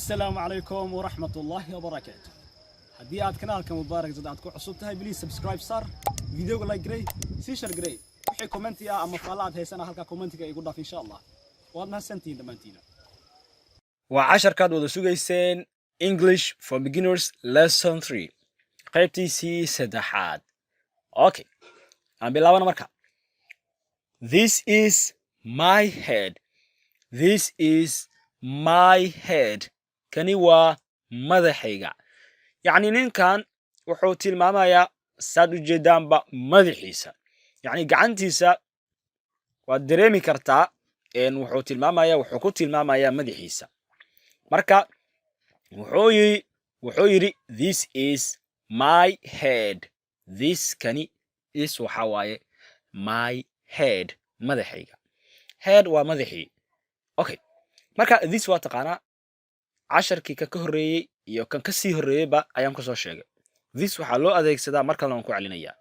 السلام عليكم ورحمة الله وبركاته. هدي آد كنالك مبارك زد آد كو عصوبتها بليز سبسكرايب صار فيديو لايك جري سيشر جري وحي كومنت يا أما فالات هيسانا هلكا كومنتك يقول إن شاء الله وادنا سنتين دمانتينا وعشر كاد ودا سوغيسين English for Beginners Lesson 3 قيبتيسي سدحاد. Okay, aan bilaabana marka. This is my head. This is my head. Kani waa madaxayga. Yani ninkan wuxuu tilmaamayaa saad u jeedaanba madaxiisa. Yani gacantiisa waad dareemi kartaa wuxuu ku tilmaamayaa madaxiisa. Marka wuxuu yiri this is my head. This kani is waxa waaye my head, madaxayga. Head waa madaxii. Okay, marka this waa taqaanaa casharkii ka horeeyay iyo kan ka sii horeeyayba ayaan ku soo sheegay. This waxaa loo adeegsadaa marka la ku celinayaa.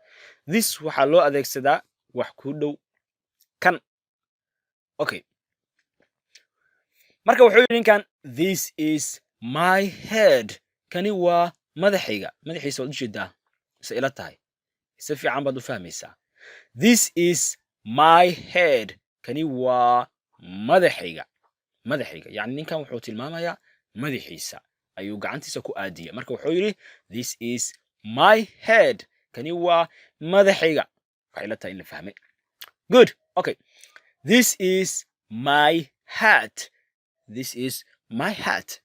This waxaa loo adeegsadaa wax ku dhow kan. Okay, marka wuxuu yiri ninkan this is my head. Kani waa madaxayga. Madaxiisa waad u jeedaa se ila tahay si fiican baad u fahmaysaa. This is my head. Kani waa madaxayga. Madaxayga yani ninkan wuxuu tilmaamayaa madaxiisa ayuu gacantiisa ku aadiyay. Marka wuxuu yiri this is my head. Kani waa madaxayga. Waxay ila tahay in la fahmay. Good. Okay, this is my hat. This is my hat.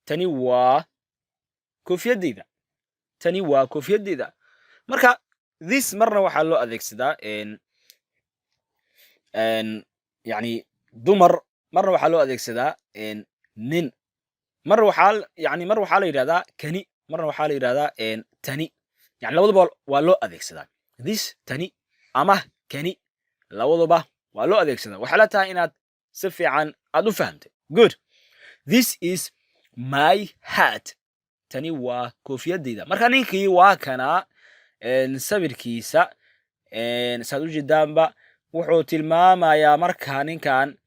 Tani waa koofiyadeyda. Tani waa koofiyadeyda. Marka this marna waxaa loo adeegsadaa yani dumar, marna waxaa loo adeegsadaa nin. mar waxaa la yiraahdaa kani, marna waxaa la yiraahdaa tani. Yani labaduba waa loo adeegsadaa. This tani ama kani labaduba waa loo adeegsadaa. Waxaa la tahay inaad si fiican aad u fahamtay. Good. This is my hat. Tani waa koofiyadeyda. Marka ninkii waa kana sawirkiisa saad u jeedaanba wuxuu tilmaamayaa marka ninkan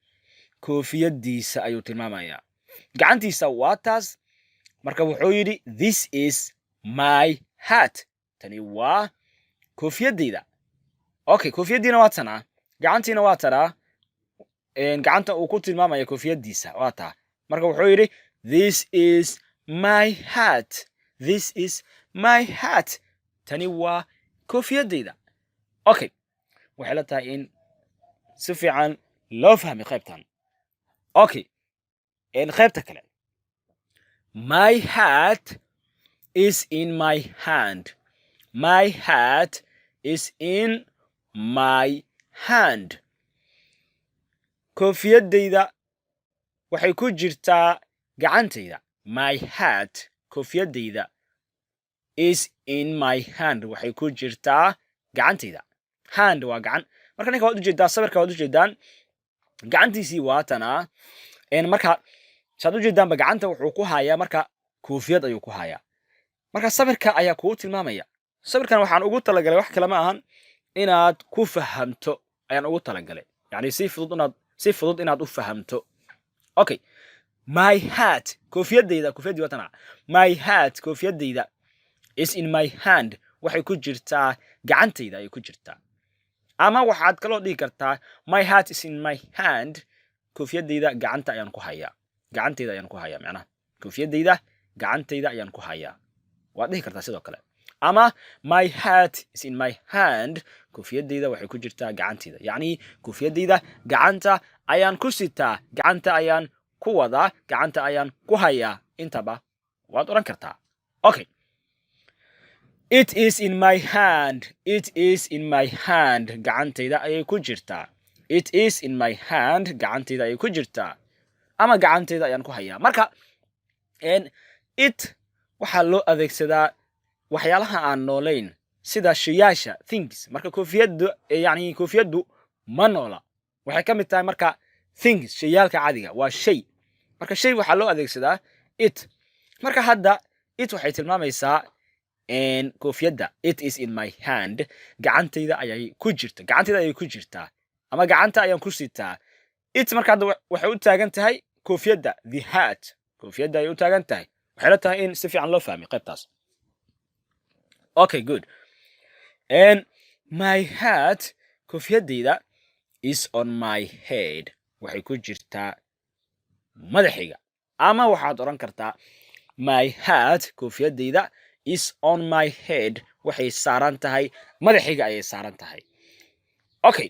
koofiyadiisa ayuu tilmaamayaa. Gacantiisa waa taas. Marka wuxuu yiri this is my hat. Tani waa koofiyadeyda. Okay, koofiyadiina waa tanaa. Gacantiina waa tanaa. Gacanta uu ku tilmaamaya koofiyadiisa waa taa. Marka wuxuu yiri this is my hat. This is my hat. Tani waa koofiyadeyda. Okay, waxay la tahay in si fiican loo fahmay qaybtan. Okay, qaybta kale. My hat is in my hand. My hat is in my hand. Koofiyadeyda waxay ku jirtaa gacantayda. My hat, koofiyadeyda, is in my hand. Waxay ku jirtaa gacantayda. Hand waa gacan. Marka ninka waad u jeedaa, sawirka waad u jeedaan. Gacantiisii waa tanaa. Marka saad u jeedaanba gacanta wuxuu ku hayaa marka koofiyad ayuu ku hayaa. Marka sawirka ayaa kugu tilmaamaya. Sawirkan waxaan ugu talagalay wax kale ma ahan inaad ku fahamto ayaan ugu talagalay. Yani si fudud inaad u fahamto. Okay, my hat, koofiyadeyda, koofiyadii waa tanaa. My hat, koofiyadeyda, is in my hand. Waxay ku jirtaa gacantayda ayay ku jirtaa. Ama waxaad kaloo dhihi kartaa my hat is in my hand. Koofiyadeyda gacanta ayaan ku hayaa. Gacantayda ayaan ku hayaa macnaha. Koofiyadeyda gacantayda ayaan ku hayaa. Waad dhihi kartaa sidoo kale. Ama my hat is in my hand. Koofiyadeyda waxay ku jirtaa gacantayda. Yani koofiyadeyda gacanta ayaan ku sitaa. Gacanta ayaan ku wadaa. Gacanta ayaan ku hayaa. Intaba waad oran kartaa. Okay. It is in my hand. It is in my hand. Gacantayda ayay ku jirtaa. It is in my hand. Gacantayda ayay ku jirtaa. Ama gacantayda ayaan ku hayaa. Marka it waxaa loo adeegsadaa waxyaalaha aan noolayn sida shayaasha, things. Marka koofiyadu ma noola. Waxay ka mid tahay marka things, shayaalka caadiga waa shay. Marka shay waxaa loo adeegsadaa it. Marka hadda it waxay tilmaamaysaa koofiyada. It is in my hand. Gacantayda ayay ku jirtaa. Gacantayda ayay ku jirtaa. Ama gacanta ayaan ku sitaa. It marka hadda waxay u taagan tahay koofiyada, the hat. koofiyadda ay u taagan tahay waxay la tahay in si fiican loo fahmay qaybtaas. Okay, good. And my hat koofiyadayda is on my head waxay ku jirtaa madaxayga, ama waxaad oran kartaa my hat koofiyadayda is on my head waxay saaran tahay madaxayga ayay saaran tahay. Okay,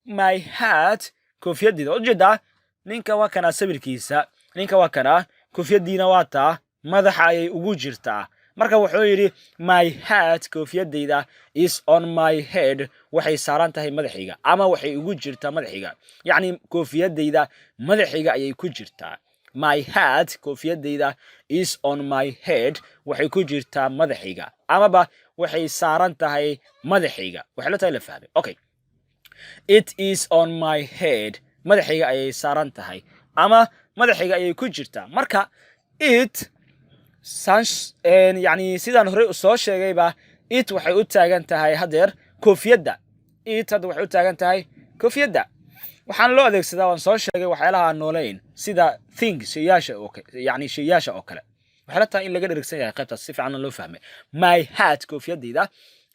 my hat koofiyadayda ujeedaa ninka waa kana sawirkiisa, ninka waa kana koofiyadiina waa taa madaxa ayay ugu jirtaa. Marka wuxuu yidhi my hat koofiyadayda is on my head waxay saaran tahay madaxayga, ama waxay ugu jirtaa madaxayga, yacni koofiyadayda madaxayga ayay ku jirtaa. My hat koofiyadayda is on my head waxay ku jirtaa madaxayga, amaba waxay saaran tahay madaxayga. Waxay la tahay la fahmay. Okay, it is on my head madaxayga ayay saaran tahay, ama madaxayga ayay ku jirtaa. Marka it yani sidaan horey soo sheegayba it waxay u taagan tahay hadeer koofiyadda. It hadda waxay u taagan tahay koofiyadda. waxaan loo adeegsadaa waan soo sheegay waxyaalaha aan noolayn sida things shayyaasha oo kale, yani shayyaasha oo kale. waxay la tahay in laga dherigsan yahay qaybtaas si fiican loo fahmay. My hat koofiyadayda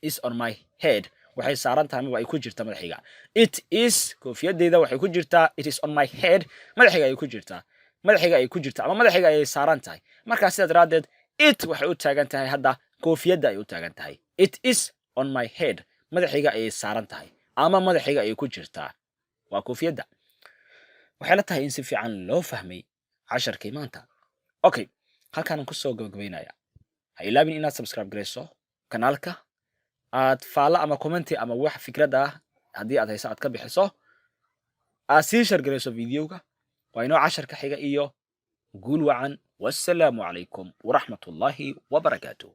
is on my head waxay saaran tahay ama ay ku jirtaa madaxayga. It is koofiyadayda waxay ku jirtaa it is on my head madaxayga ay ku jirtaa. madaxayga ay ku jirtaa ama madaxayga ay saaran tahay. marka sidaas daraadeed it waxay u taagan tahay hadda koofiyadda ay u taagan tahay. It is on my head madaxayga ay saaran tahay ama madaxayga ay ku jirtaa. waa koofiyadda. waxay la tahay in si fiican loo fahmay casharkii maanta. Okay, halkaan ku soo gabagabeynaya. ha ilaabin inaad subscribe gareyso kanaalka, aad faala ama commenti ama wax fikrad ah haddii aad hayso aad ka bixiso, aad sii share gareyso videoga. waa inoo casharka xiga iyo guul wacan. wassalaamu calaykum waraxmatullaahi wabarakaatuh.